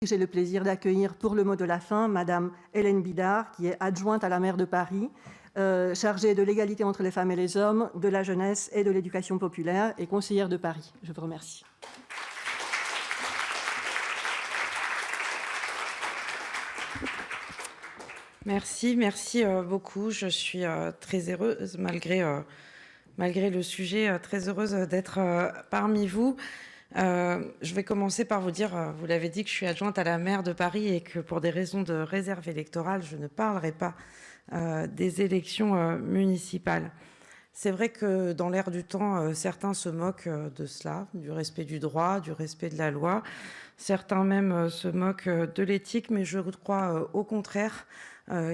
J'ai le plaisir d'accueillir pour le mot de la fin Madame Hélène Bidard, qui est adjointe à la maire de Paris, chargée de l'égalité entre les femmes et les hommes, de la jeunesse et de l'éducation populaire et conseillère de Paris. Je vous remercie. Merci beaucoup. Je suis très heureuse, malgré le sujet, très heureuse d'être parmi vous. Je vais commencer par vous dire, vous l'avez dit, que je suis adjointe à la maire de Paris et que pour des raisons de réserve électorale, je ne parlerai pas des élections municipales. C'est vrai que dans l'air du temps, certains se moquent de cela, du respect du droit, du respect de la loi. Certains même se moquent de l'éthique, mais je crois au contraire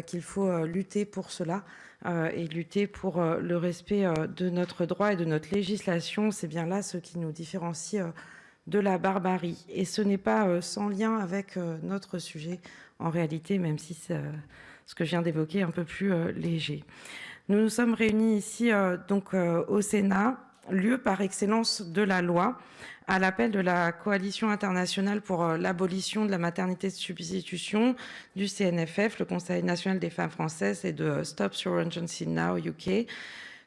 qu'il faut lutter pour cela et lutter pour le respect de notre droit et de notre législation. C'est bien là ce qui nous différencie de la barbarie. Et ce n'est pas sans lien avec notre sujet, en réalité, même si ce que je viens d'évoquer est un peu plus léger. Nous nous sommes réunis ici au Sénat, lieu par excellence de la loi, à l'appel de la Coalition internationale pour l'abolition de la maternité de substitution, du CNFF, le Conseil national des femmes françaises, et de Stop Surrogacy Now UK,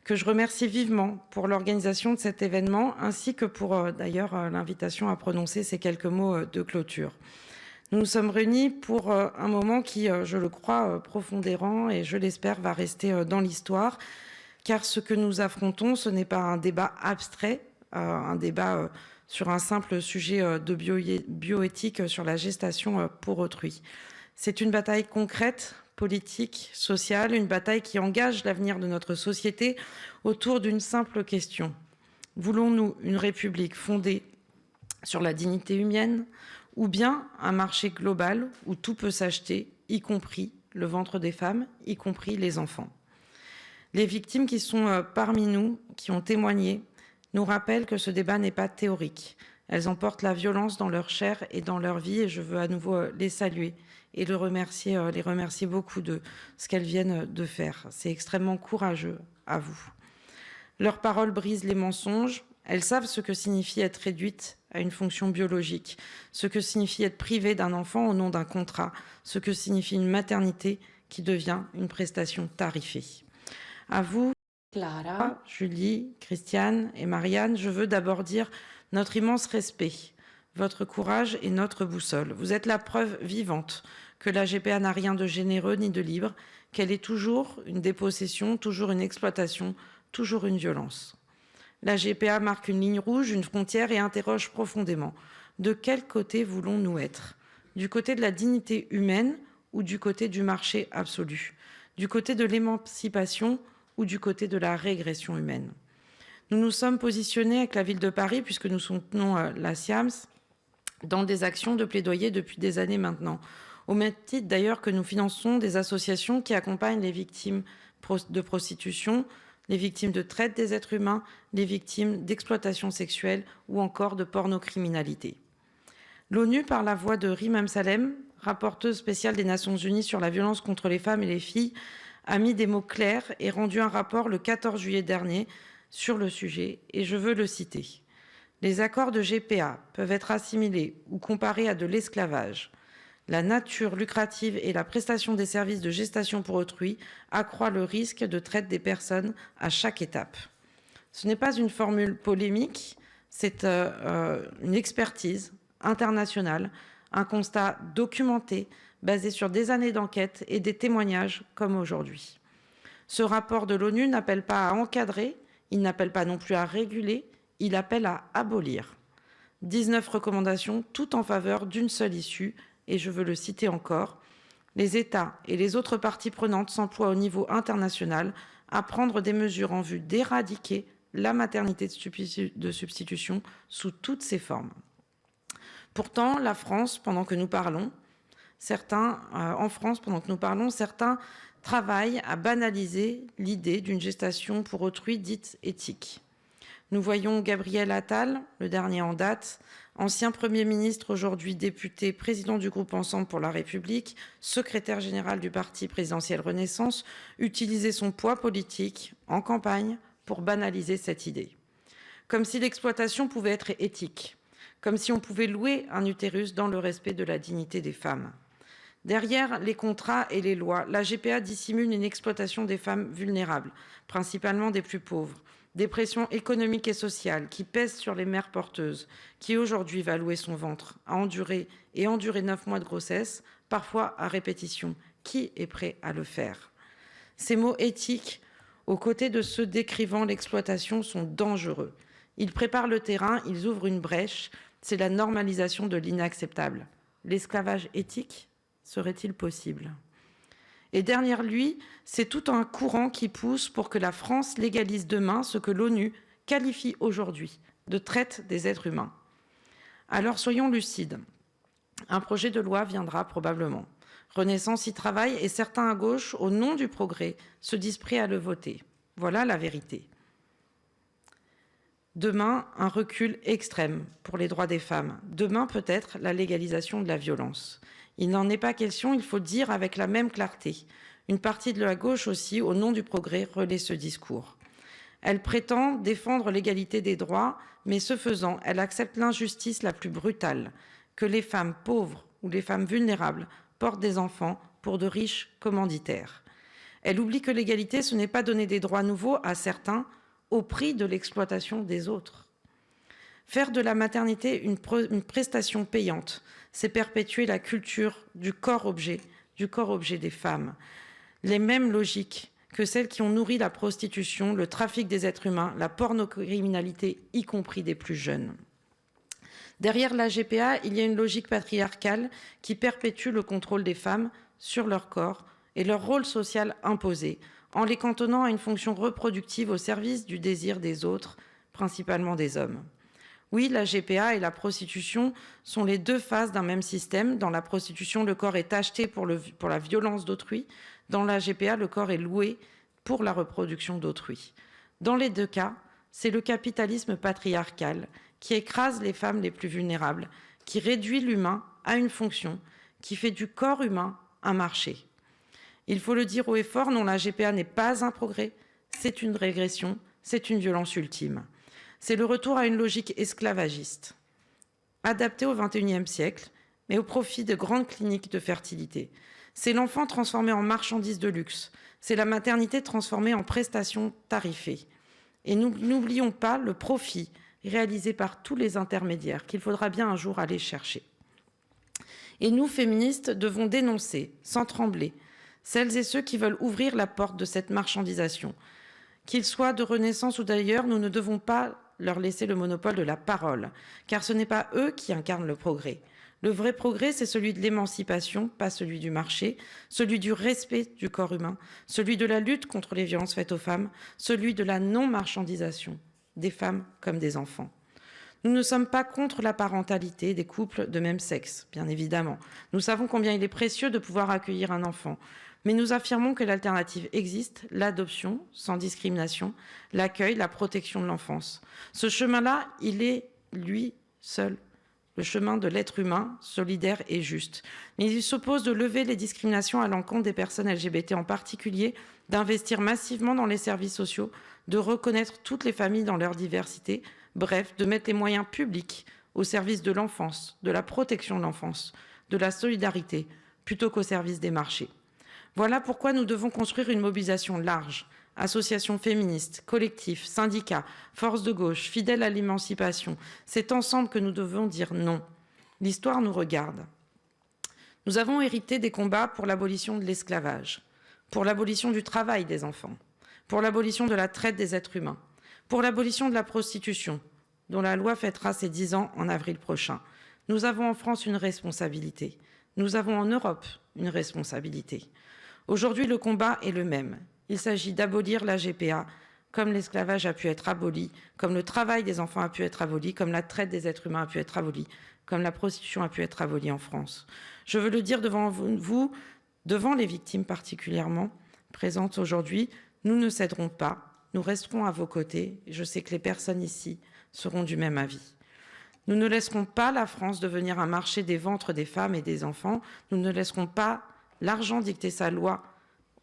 que je remercie vivement pour l'organisation de cet événement, ainsi que pour d'ailleurs l'invitation à prononcer ces quelques mots de clôture. Nous nous sommes réunis pour un moment qui, je le crois, profondément et je l'espère, va rester dans l'histoire, car ce que nous affrontons, ce n'est pas un débat abstrait, un débat sur un simple sujet de bioéthique sur la gestation pour autrui. C'est une bataille concrète, politique, sociale, une bataille qui engage l'avenir de notre société autour d'une simple question. Voulons-nous une république fondée sur la dignité humaine, ou bien un marché global où tout peut s'acheter, y compris le ventre des femmes, y compris les enfants? Les victimes qui sont parmi nous, qui ont témoigné, nous rappellent que ce débat n'est pas théorique. Elles emportent la violence dans leur chair et dans leur vie, et je veux à nouveau les saluer et les remercier beaucoup de ce qu'elles viennent de faire. C'est extrêmement courageux, à vous. Leurs paroles brisent les mensonges. Elles savent ce que signifie être réduite à une fonction biologique, ce que signifie être privée d'un enfant au nom d'un contrat, ce que signifie une maternité qui devient une prestation tarifée. À vous, Clara, Julie, Christiane et Marianne, je veux d'abord dire notre immense respect. Votre courage est notre boussole. Vous êtes la preuve vivante que la GPA n'a rien de généreux ni de libre, qu'elle est toujours une dépossession, toujours une exploitation, toujours une violence. La GPA marque une ligne rouge, une frontière et interroge profondément. De quel côté voulons-nous être? Du côté de la dignité humaine ou du côté du marché absolu? Du côté de l'émancipation ou du côté de la régression humaine? Nous nous sommes positionnés avec la ville de Paris, puisque nous soutenons la SIAMS, dans des actions de plaidoyer depuis des années maintenant. Au même titre d'ailleurs que nous finançons des associations qui accompagnent les victimes de prostitution, les victimes de traite des êtres humains, les victimes d'exploitation sexuelle ou encore de pornocriminalité. L'ONU, par la voix de Rima Salem, rapporteuse spéciale des Nations Unies sur la violence contre les femmes et les filles, a mis des mots clairs et rendu un rapport le 14 juillet dernier sur le sujet, et je veux le citer. Les accords de GPA peuvent être assimilés ou comparés à de l'esclavage. La nature lucrative et la prestation des services de gestation pour autrui accroît le risque de traite des personnes à chaque étape. Ce n'est pas une formule polémique, c'est une expertise internationale, un constat documenté basé sur des années d'enquête et des témoignages comme aujourd'hui. Ce rapport de l'ONU n'appelle pas à encadrer, il n'appelle pas non plus à réguler, il appelle à abolir. 19 recommandations, toutes en faveur d'une seule issue, et je veux le citer encore. Les États et les autres parties prenantes s'emploient au niveau international à prendre des mesures en vue d'éradiquer la maternité de substitution sous toutes ses formes. Pourtant, la France, pendant que nous parlons, certains travaillent à banaliser l'idée d'une gestation pour autrui dite éthique. Nous voyons Gabriel Attal, le dernier en date, ancien Premier ministre, aujourd'hui député, président du groupe Ensemble pour la République, secrétaire général du parti présidentiel Renaissance, utiliser son poids politique en campagne pour banaliser cette idée. Comme si l'exploitation pouvait être éthique, comme si on pouvait louer un utérus dans le respect de la dignité des femmes. Derrière les contrats et les lois, la GPA dissimule une exploitation des femmes vulnérables, principalement des plus pauvres, des pressions économiques et sociales qui pèsent sur les mères porteuses, qui aujourd'hui va louer son ventre, à endurer 9 mois de grossesse, parfois à répétition. Qui est prêt à le faire? Ces mots éthiques, aux côtés de ceux décrivant l'exploitation, sont dangereux. Ils préparent le terrain, ils ouvrent une brèche, c'est la normalisation de l'inacceptable. L'esclavage éthique serait-il possible? Et derrière lui, c'est tout un courant qui pousse pour que la France légalise demain ce que l'ONU qualifie aujourd'hui de traite des êtres humains. Alors soyons lucides. Un projet de loi viendra probablement. Renaissance y travaille et certains à gauche, au nom du progrès, se disent prêts à le voter. Voilà la vérité. Demain, un recul extrême pour les droits des femmes. Demain, peut-être, la légalisation de la violence. Il n'en est pas question, il faut dire avec la même clarté. Une partie de la gauche aussi, au nom du progrès, relaie ce discours. Elle prétend défendre l'égalité des droits, mais ce faisant, elle accepte l'injustice la plus brutale, que les femmes pauvres ou les femmes vulnérables portent des enfants pour de riches commanditaires. Elle oublie que l'égalité, ce n'est pas donner des droits nouveaux à certains au prix de l'exploitation des autres. Faire de la maternité une prestation payante, c'est perpétuer la culture du corps-objet des femmes. Les mêmes logiques que celles qui ont nourri la prostitution, le trafic des êtres humains, la pornocriminalité, y compris des plus jeunes. Derrière la GPA, il y a une logique patriarcale qui perpétue le contrôle des femmes sur leur corps et leur rôle social imposé, en les cantonnant à une fonction reproductive au service du désir des autres, principalement des hommes. Oui, la GPA et la prostitution sont les deux faces d'un même système. Dans la prostitution, le corps est acheté pour la violence d'autrui. Dans la GPA, le corps est loué pour la reproduction d'autrui. Dans les deux cas, c'est le capitalisme patriarcal qui écrase les femmes les plus vulnérables, qui réduit l'humain à une fonction, qui fait du corps humain un marché. Il faut le dire haut et fort, non, la GPA n'est pas un progrès, c'est une régression, c'est une violence ultime. C'est le retour à une logique esclavagiste, adaptée au XXIe siècle, mais au profit de grandes cliniques de fertilité. C'est l'enfant transformé en marchandise de luxe, c'est la maternité transformée en prestation tarifée. Et n'oublions pas le profit réalisé par tous les intermédiaires qu'il faudra bien un jour aller chercher. Et nous, féministes, devons dénoncer, sans trembler, celles et ceux qui veulent ouvrir la porte de cette marchandisation. Qu'ils soient de Renaissance ou d'ailleurs, nous ne devons pas leur laisser le monopole de la parole, car ce n'est pas eux qui incarnent le progrès. Le vrai progrès, c'est celui de l'émancipation, pas celui du marché, celui du respect du corps humain, celui de la lutte contre les violences faites aux femmes, celui de la non-marchandisation des femmes comme des enfants. Nous ne sommes pas contre la parentalité des couples de même sexe, bien évidemment. Nous savons combien il est précieux de pouvoir accueillir un enfant. Mais nous affirmons que l'alternative existe, l'adoption, sans discrimination, l'accueil, la protection de l'enfance. Ce chemin-là, il est, lui, seul, le chemin de l'être humain, solidaire et juste. Mais il s'oppose de lever les discriminations à l'encontre des personnes LGBT en particulier, d'investir massivement dans les services sociaux, de reconnaître toutes les familles dans leur diversité, bref, de mettre les moyens publics au service de l'enfance, de la protection de l'enfance, de la solidarité, plutôt qu'au service des marchés. Voilà pourquoi nous devons construire une mobilisation large, associations féministes, collectifs, syndicats, forces de gauche, fidèles à l'émancipation. C'est ensemble que nous devons dire non. L'histoire nous regarde. Nous avons hérité des combats pour l'abolition de l'esclavage, pour l'abolition du travail des enfants, pour l'abolition de la traite des êtres humains, pour l'abolition de la prostitution, dont la loi fêtera ses 10 ans en avril prochain. Nous avons en France une responsabilité. Nous avons en Europe une responsabilité. Aujourd'hui, le combat est le même. Il s'agit d'abolir la GPA, comme l'esclavage a pu être aboli, comme le travail des enfants a pu être aboli, comme la traite des êtres humains a pu être abolie, comme la prostitution a pu être abolie en France. Je veux le dire devant vous, devant les victimes particulièrement présentes aujourd'hui, nous ne céderons pas, nous resterons à vos côtés. Je sais que les personnes ici seront du même avis. Nous ne laisserons pas la France devenir un marché des ventres des femmes et des enfants. Nous ne laisserons pas l'argent dicter sa loi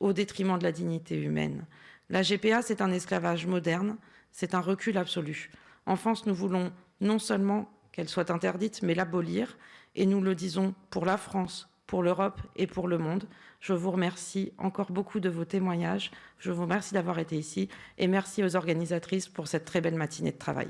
au détriment de la dignité humaine. La GPA, c'est un esclavage moderne, c'est un recul absolu. En France, nous voulons non seulement qu'elle soit interdite, mais l'abolir. Et nous le disons pour la France, pour l'Europe et pour le monde. Je vous remercie encore beaucoup de vos témoignages. Je vous remercie d'avoir été ici et merci aux organisatrices pour cette très belle matinée de travail.